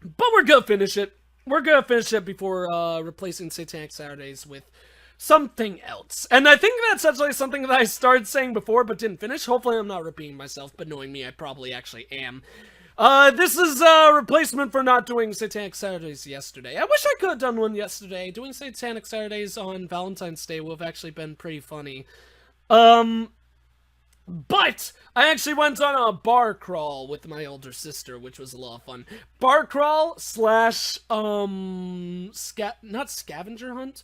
But we're gonna finish it. We're gonna finish it before replacing Satanic Saturdays with something else. And I think that's actually something that I started saying before but didn't finish. Hopefully I'm not repeating myself, but knowing me, I probably actually am. This is a replacement for not doing Satanic Saturdays yesterday. I wish I could have done one yesterday. Doing Satanic Saturdays on Valentine's Day would have actually been pretty funny. But I actually went on a bar crawl with my older sister, which was a lot of fun. Bar crawl slash not scavenger hunt.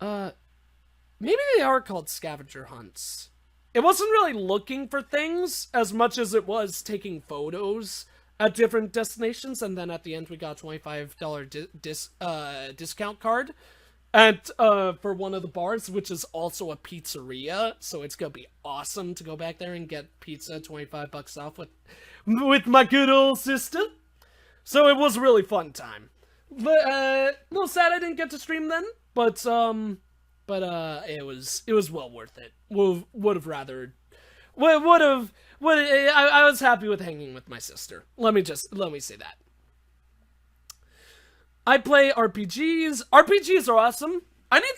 Maybe they are called scavenger hunts. It wasn't really looking for things as much as it was taking photos at different destinations, and then at the end we got a $25 discount card at for one of the bars, which is also a pizzeria, so it's gonna be awesome to go back there and get pizza 25 bucks off with my good old sister. So it was a really fun time. But a little sad I didn't get to stream then, but it was well worth it. Would have rather I was happy with hanging with my sister. Let me say that. I play RPGs. RPGs are awesome. I need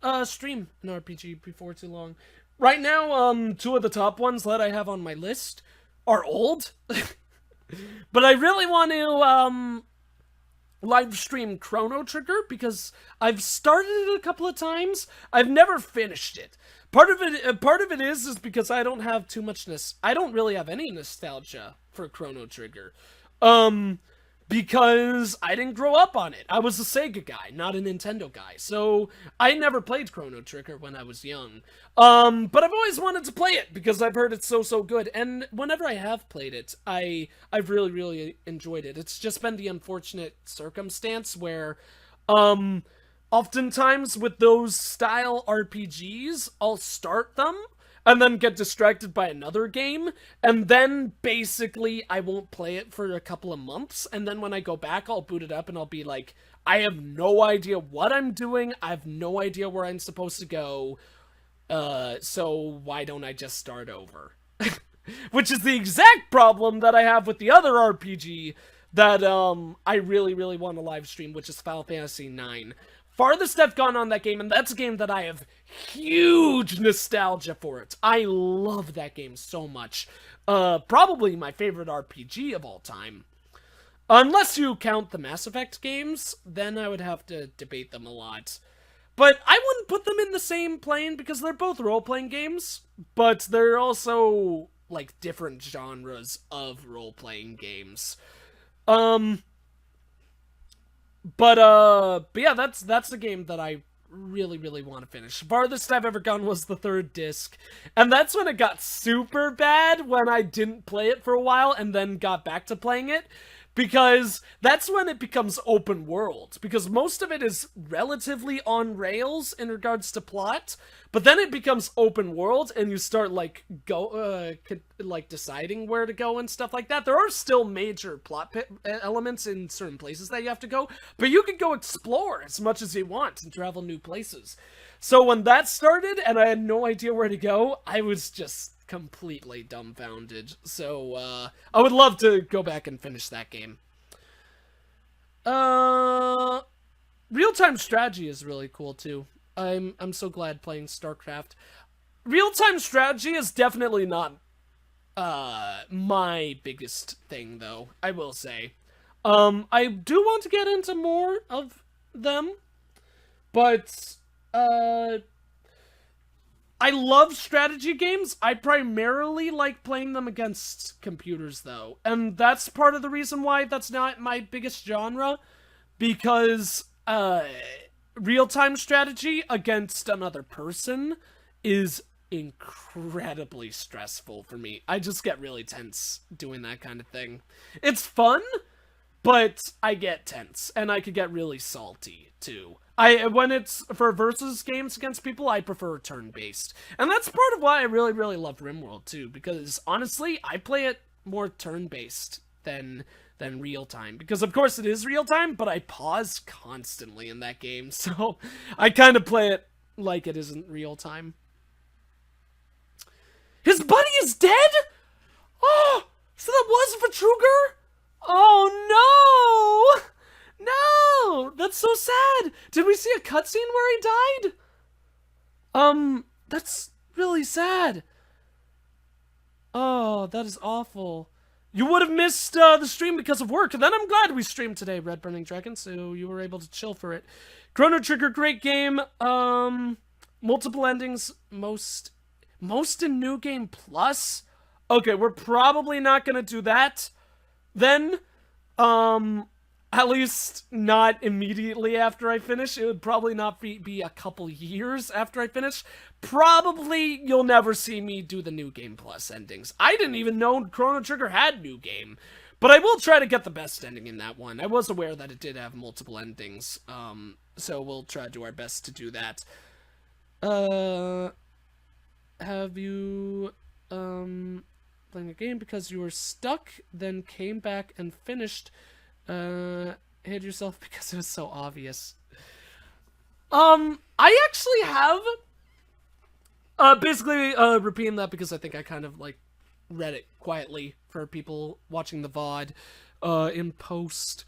to stream an RPG before too long. Right now, two of the top ones that I have on my list are old. But I really want to live stream Chrono Trigger because I've started it a couple of times. I've never finished it. Part of it is because I don't have too much I don't really have any nostalgia for Chrono Trigger. Because I didn't grow up on it. I was a Sega guy, not a Nintendo guy. So I never played Chrono Trigger when I was young. But I've always wanted to play it because I've heard it's so good. And whenever I have played it, I've really enjoyed it. It's just been the unfortunate circumstance where oftentimes with those style RPGs, I'll start them and then get distracted by another game, and then basically I won't play it for a couple of months, and then when I go back, I'll boot it up and I'll be like, I have no idea what I'm doing, I have no idea where I'm supposed to go, so why don't I just start over? Which is the exact problem that I have with the other RPG that I really want to live stream, which is Final Fantasy IX. Farthest I've gone on that game, and that's a game that I have huge nostalgia for it. I love that game so much. Probably my favorite RPG of all time. Unless you count the Mass Effect games, then I would have to debate them a lot. But I wouldn't put them in the same plane because they're both role-playing games, but they're also, like, different genres of role-playing games. But yeah, that's the game that I really want to finish. Farthest I've ever gone was the third disc, and that's when it got super bad when I didn't play it for a while and then got back to playing it, because that's when it becomes open world, because most of it is relatively on rails in regards to plot, but then it becomes open world and you start like deciding where to go and stuff like that. There are still major plot elements in certain places that you have to go, but you can go explore as much as you want and travel new places. So when that started and I had no idea where to go, I was just completely dumbfounded. So I would love to go back and finish that game. Real-time strategy is really cool too. I'm so glad playing StarCraft. Real-time strategy is definitely not my biggest thing though, I will say. I do want to get into more of them, but I love strategy games. I primarily like playing them against computers, though. And that's part of the reason why that's not my biggest genre. Because real-time strategy against another person is incredibly stressful for me. I just get really tense doing that kind of thing. It's fun, but I get tense. And I could get really salty, too. When it's for versus games against people, I prefer turn-based. And that's part of why I really love RimWorld too, because honestly, I play it more turn-based than real-time. Because of course it is real-time, but I pause constantly in that game, so I kind of play it like it isn't real-time. His buddy is dead? Oh, so that was Vitruger? Oh no! No! That's so sad! Did we see a cutscene where he died? That's really sad. Oh, that is awful. You would have missed the stream because of work, and then I'm glad we streamed today, Red Burning Dragon, so you were able to chill for it. Chrono Trigger, great game. Multiple endings, most in New Game Plus? Okay, we're probably not gonna do that then. At least not immediately after I finish. It would probably not be a couple years after I finish. Probably you'll never see me do the New Game Plus endings. I didn't even know Chrono Trigger had New Game. But I will try to get the best ending in that one. I was aware that it did have multiple endings. So we'll try to do our best to do that. Have you, playing a game because you were stuck, then came back and finished, hid yourself because it was so obvious? I actually have, basically, repeating that because I think I kind of, like, read it quietly for people watching the VOD, in post.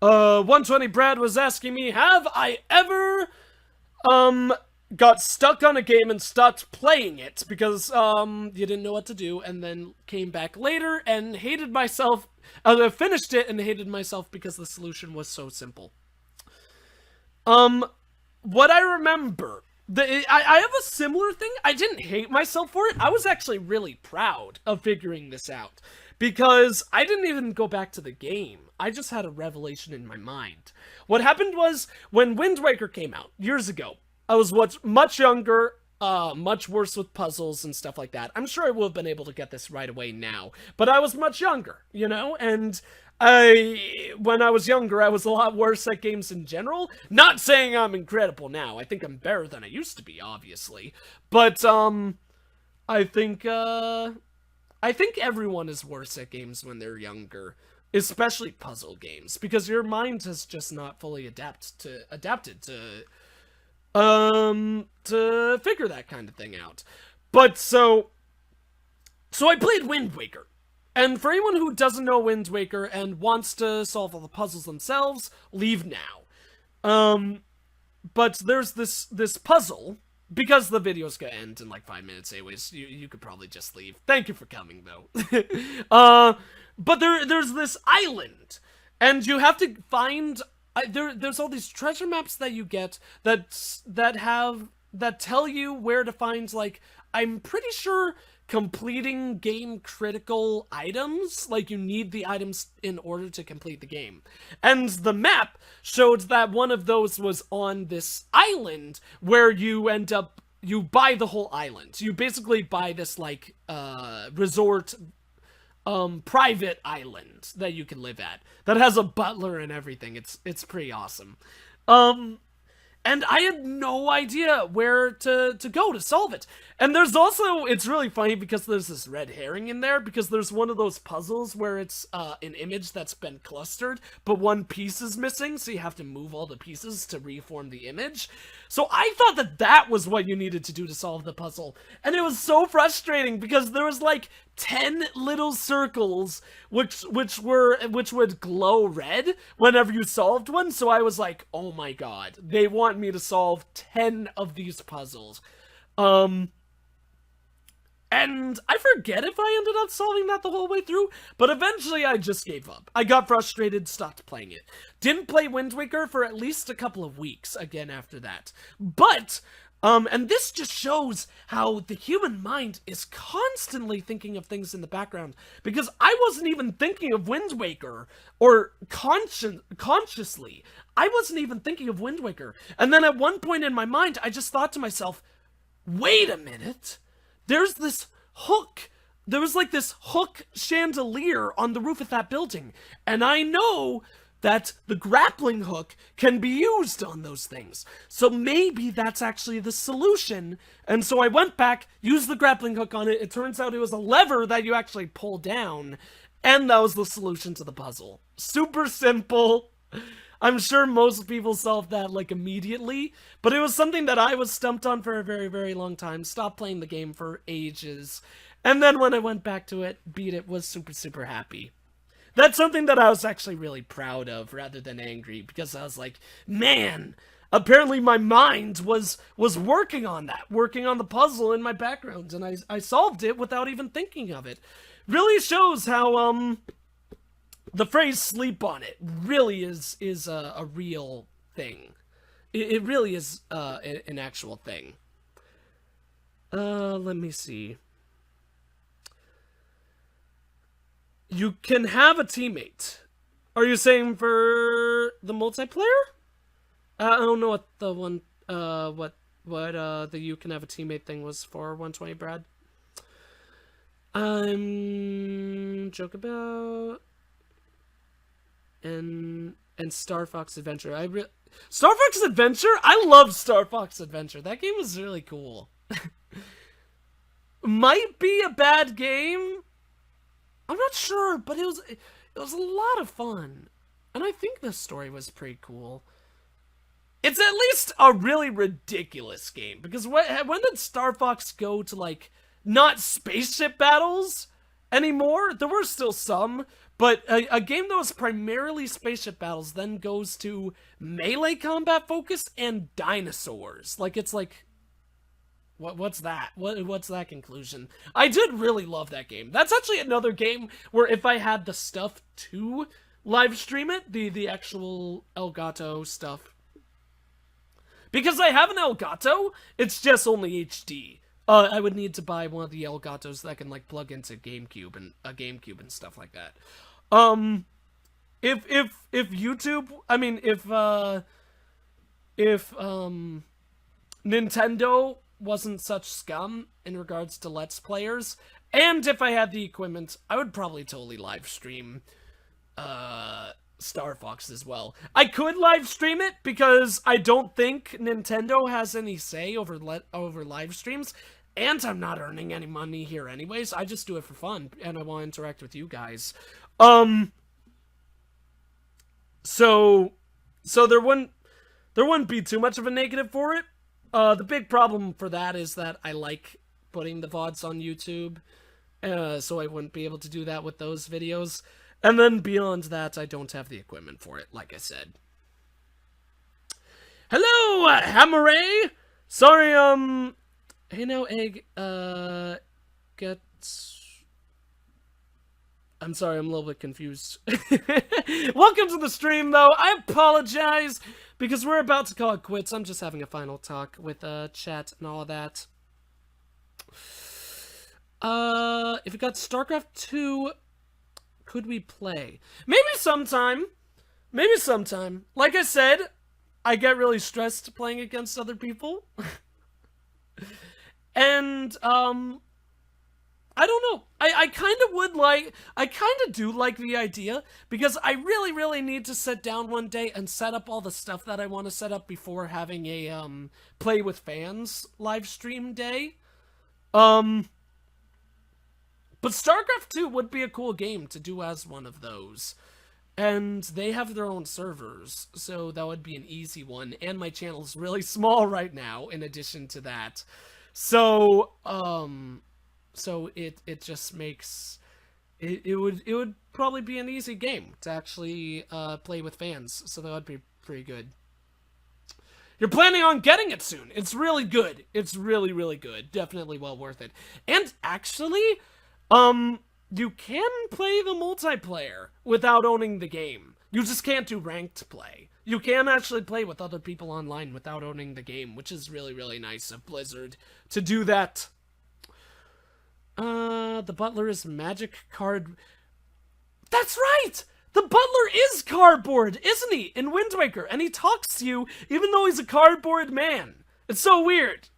120 Brad was asking me, have I ever, got stuck on a game and stopped playing it because, you didn't know what to do, and then came back later and hated myself. I finished it and hated myself because the solution was so simple. What I remember, I have a similar thing. I didn't hate myself for it. I was actually really proud of figuring this out because I didn't even go back to the game. I just had a revelation in my mind. What happened was when Wind Waker came out years ago, I was much younger, much worse with puzzles and stuff like that. I'm sure I would have been able to get this right away now, but I was much younger, you know, and when I was younger, I was a lot worse at games in general. Not saying I'm incredible now. I think I'm better than I used to be, obviously, but, I think everyone is worse at games when they're younger, especially puzzle games, because your mind has just not fully adapted to figure that kind of thing out. But so I played Wind Waker. And for anyone who doesn't know Wind Waker and wants to solve all the puzzles themselves, leave now. But there's this puzzle, because the video's gonna end in like 5 minutes anyways, you could probably just leave. Thank you for coming, though. But there's this island, and you have to find... There's all these treasure maps that you get that tell you where to find, like, I'm pretty sure completing game critical items, like you need the items in order to complete the game. And the map showed that one of those was on this island where you buy the whole island. You basically buy this, like, resort, private island that you can live at that has a butler and everything. It's pretty awesome. And I had no idea where to go to solve it. And there's also, it's really funny because there's this red herring in there, because there's one of those puzzles where it's an image that's been clustered, but one piece is missing, so you have to move all the pieces to reform the image. So I thought that was what you needed to do to solve the puzzle. And it was so frustrating because there was like 10 little circles which would glow red whenever you solved one. So I was like, oh my god, they want me to solve 10 of these puzzles. And I forget if I ended up solving that the whole way through, but eventually I just gave up. I got frustrated, stopped playing it. Didn't play Wind Waker for at least a couple of weeks again after that. But, and this just shows how the human mind is constantly thinking of things in the background, because I wasn't even thinking of Wind Waker, or consciously. I wasn't even thinking of Wind Waker. And then at one point in my mind, I just thought to myself, wait a minute. There's this hook. There was like this hook chandelier on the roof of that building. And I know that the grappling hook can be used on those things. So maybe that's actually the solution. And so I went back, used the grappling hook on it. It turns out it was a lever that you actually pull down. And that was the solution to the puzzle. Super simple. I'm sure most people solved that, like, immediately, but it was something that I was stumped on for a very, very long time, stopped playing the game for ages, and then when I went back to it, beat it, was super, super happy. That's something that I was actually really proud of rather than angry, because I was like, man, apparently my mind was working on that, working on the puzzle in my background, and I solved it without even thinking of it. Really shows how the phrase "sleep on it" really is a real thing. It really is an actual thing. Let me see. You can have a teammate. Are you saying for the multiplayer? I don't know what the one, what the you can have a teammate thing was for 120, Brad. Joke about and Star Fox Adventure. Star Fox Adventure? I love Star Fox Adventure. That game was really cool. Might be a bad game. I'm not sure, but it was a lot of fun. And I think the story was pretty cool. It's at least a really ridiculous game, because when did Star Fox go to, like, not spaceship battles anymore? There were still some, but a game that was primarily spaceship battles then goes to melee combat focused and dinosaurs. Like, it's like, what's that? What's that conclusion? I did really love that game. That's actually another game where if I had the stuff to live stream it, the actual Elgato stuff. Because I have an Elgato, it's just only HD. I would need to buy one of the Elgatos that can, like, plug into GameCube and a GameCube and stuff like that. If YouTube, I mean, if Nintendo wasn't such scum in regards to Let's Players, and if I had the equipment, I would probably totally live stream Star Fox as well. I could live stream it because I don't think Nintendo has any say over live streams, and I'm not earning any money here anyways. I just do it for fun, and I want to interact with you guys. So there wouldn't be too much of a negative for it. The big problem for that is that I like putting the VODs on YouTube, so I wouldn't be able to do that with those videos. And then beyond that, I don't have the equipment for it, like I said. Hello, Hammeray! Sorry, hey now, Egg, I'm sorry, I'm a little bit confused. Welcome to the stream, though. I apologize, because we're about to call it quits. I'm just having a final talk with chat and all of that. If we got StarCraft 2, could we play? Maybe sometime. Maybe sometime. Like I said, I get really stressed playing against other people. And, I don't know. I kind of would like, I kind of do like the idea, because I really, really need to sit down one day and set up all the stuff that I want to set up before having a, Play with Fans live stream day. But StarCraft 2 would be a cool game to do as one of those. And they have their own servers, so that would be an easy one. And my channel's really small right now, in addition to that. So, so it just makes it would probably be an easy game to actually play with fans, so that would be pretty good. You're planning on getting it soon. It's really good. It's really, really good. Definitely well worth it. And actually, you can play the multiplayer without owning the game. You just can't do ranked play. You can actually play with other people online without owning the game, which is really, really nice of Blizzard to do that. The butler is magic card. That's right! The butler is cardboard, isn't he? In Wind Waker, and he talks to you even though he's a cardboard man. It's so weird.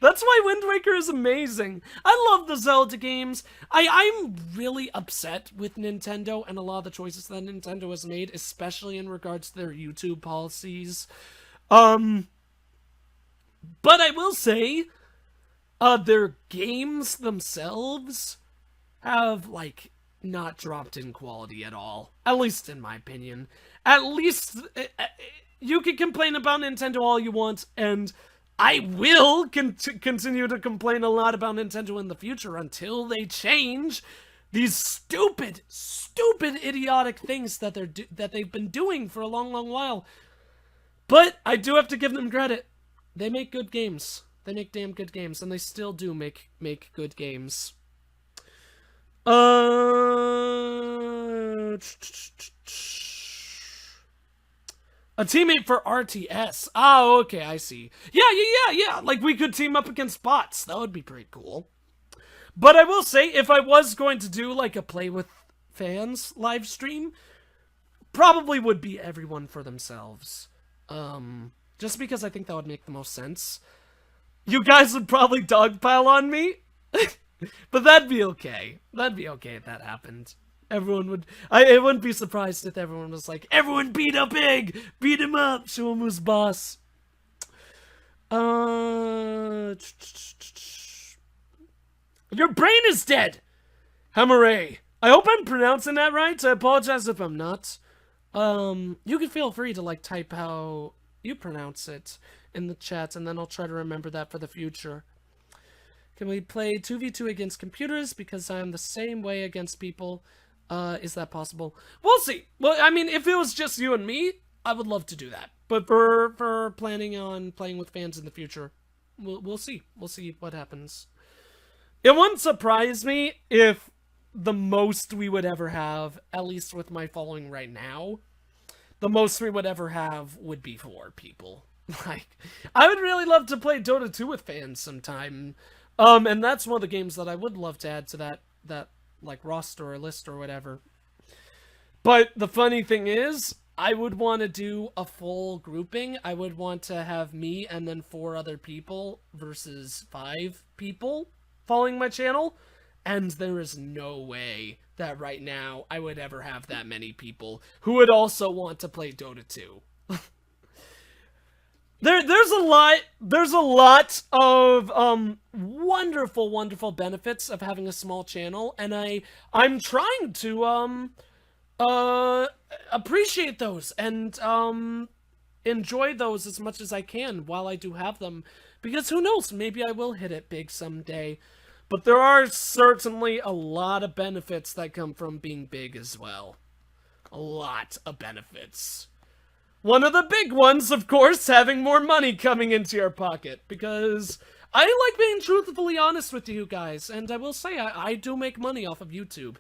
That's why Wind Waker is amazing. I love the Zelda games. I'm really upset with Nintendo and a lot of the choices that Nintendo has made, especially in regards to their YouTube policies. But I will say, their games themselves have, like, not dropped in quality at all. At least in my opinion. At least, you can complain about Nintendo all you want, and I will continue to complain a lot about Nintendo in the future until they change. these stupid, idiotic things that they've been doing for a long, long while. But I do have to give them credit. They make good games. They make damn good games, and they still do make good games. A teammate for RTS. Oh, okay, I see. Yeah. Like, we could team up against bots. That would be pretty cool. But I will say, if I was going to do, like, a Play with Fans live stream, probably would be everyone for themselves. Just because I think that would make the most sense. You guys would probably dogpile on me, but that'd be okay. That'd be okay if that happened. Everyone would... I wouldn't be surprised if everyone was like, everyone beat up Egg! Beat him up! Show him who's boss. Your brain is dead! Hamaray. I hope I'm pronouncing that right. I apologize if I'm not. You can feel free to, like, type how you pronounce it in the chat, and then I'll try to remember that for the future. Can we play 2v2 against computers? Because I'm the same way against people. Is that possible? We'll see. Well, I mean, if it was just you and me, I would love to do that. But for planning on playing with fans in the future, we'll see. We'll see what happens. It wouldn't surprise me if the most we would ever have, at least with my following right now, the most we would ever have would be 4 people. Like, I would really love to play Dota 2 with fans sometime. And that's one of the games that I would love to add to that like roster or list or whatever. But the funny thing is, I would want to do a full grouping. I would want to have me and then 4 other people versus 5 people following my channel. And there is no way that right now I would ever have that many people who would also want to play Dota 2. There's a lot of wonderful benefits of having a small channel, and I'm trying to appreciate those and enjoy those as much as I can while I do have them, because who knows, maybe I will hit it big someday. But there are certainly a lot of benefits that come from being big as well. A lot of benefits. One of the big ones, of course, having more money coming into your pocket, because I like being truthfully honest with you guys, and I will say I do make money off of YouTube,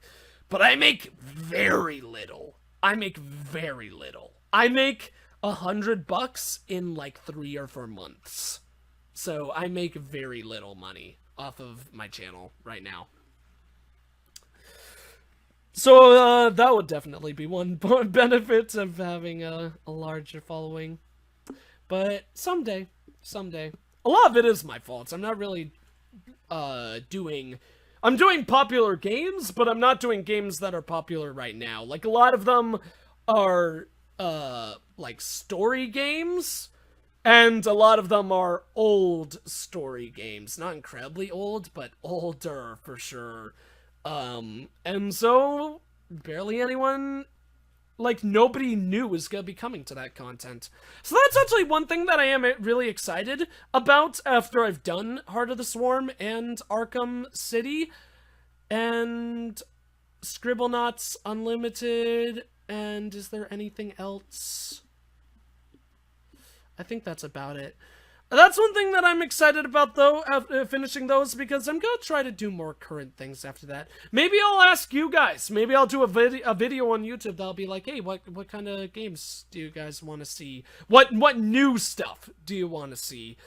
but I make very little. I make very little. I make $100 in like 3 or 4 months. So I make very little money off of my channel right now. So, that would definitely be one benefit of having a larger following. But someday. A lot of it is my fault. I'm not really, I'm doing popular games, but I'm not doing games that are popular right now. Like, a lot of them are, like, story games, and a lot of them are old story games. Not incredibly old, but older, for sure. And so, barely anyone, like, nobody new is gonna be coming to that content. So that's actually one thing that I am really excited about after I've done Heart of the Swarm and Arkham City, and Scribblenauts Unlimited, and is there anything else? I think that's about it. That's one thing that I'm excited about, though, after finishing those, because I'm gonna try to do more current things after that. Maybe I'll ask you guys. Maybe I'll do a video on YouTube that'll be like, hey, what kind of games do you guys want to see? What new stuff do you want to see?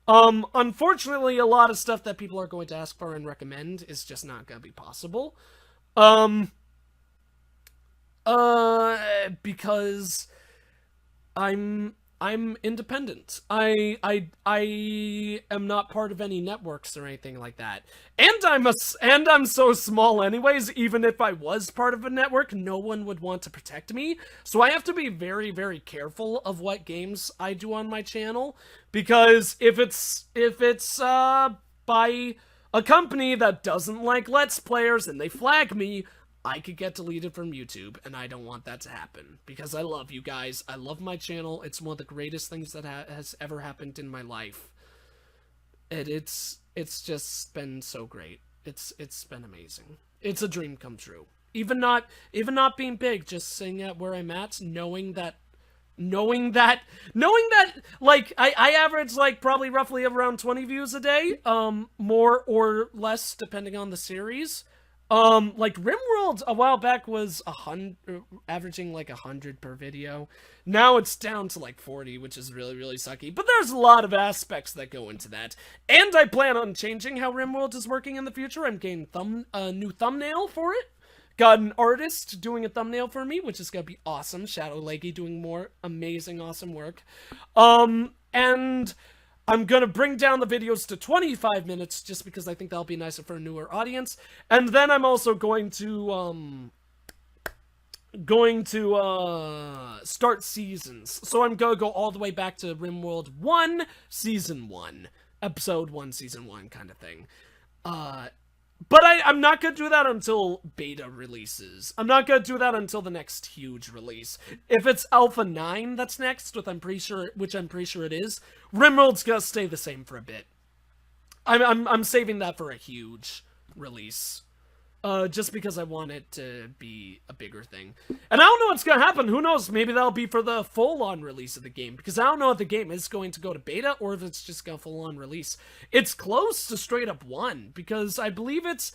Unfortunately, a lot of stuff that people are going to ask for and recommend is just not gonna be possible. Because I'm independent. I am not part of any networks or anything like that. And I'm so small anyways, even if I was part of a network, no one would want to protect me. So I have to be very, very careful of what games I do on my channel, because if it's by a company that doesn't like Let's Players and they flag me, I could get deleted from YouTube, and I don't want that to happen, because I love you guys. I love my channel. It's one of the greatest things that has ever happened in my life. And it's just been so great. It's been amazing. It's a dream come true. Even not being big, just sitting at where I'm at, knowing that like I average like probably roughly around 20 views a day, more or less depending on the series. Like RimWorld a while back was averaging like 100 per video. Now it's down to like 40, which is really, really sucky. But there's a lot of aspects that go into that. And I plan on changing how RimWorld is working in the future. I'm getting a new thumbnail for it. Got an artist doing a thumbnail for me, which is gonna be awesome. Shadow Leggy doing more amazing, awesome work. And I'm gonna bring down the videos to 25 minutes just because I think that'll be nicer for a newer audience. And then I'm also going to start seasons. So I'm gonna go all the way back to RimWorld 1, Season 1. Episode 1, Season 1 kind of thing. But I'm not gonna do that until beta releases. I'm not gonna do that until the next huge release. If it's Alpha 9 that's next, which I'm pretty sure it is, RimWorld's gonna stay the same for a bit. I'm saving that for a huge release. Just because I want it to be a bigger thing. And I don't know what's gonna happen. Who knows? Maybe that'll be for the full-on release of the game. Because I don't know if the game is going to go to beta or if it's just gonna full-on release. It's close to straight up 1. Because I believe it's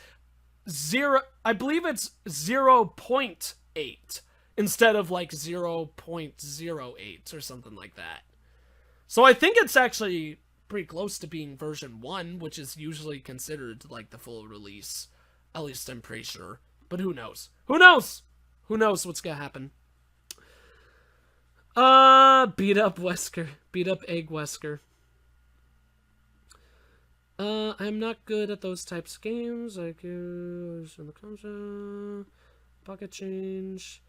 0.8 instead of like 0.08 or something like that. So I think it's actually pretty close to being version 1, which is usually considered like the full release. At least I'm pretty sure. But who knows? Who knows? Who knows what's gonna happen? Beat up Wesker. Beat up Egg Wesker. I'm not good at those types of games. I guess in the concept. Pocket change.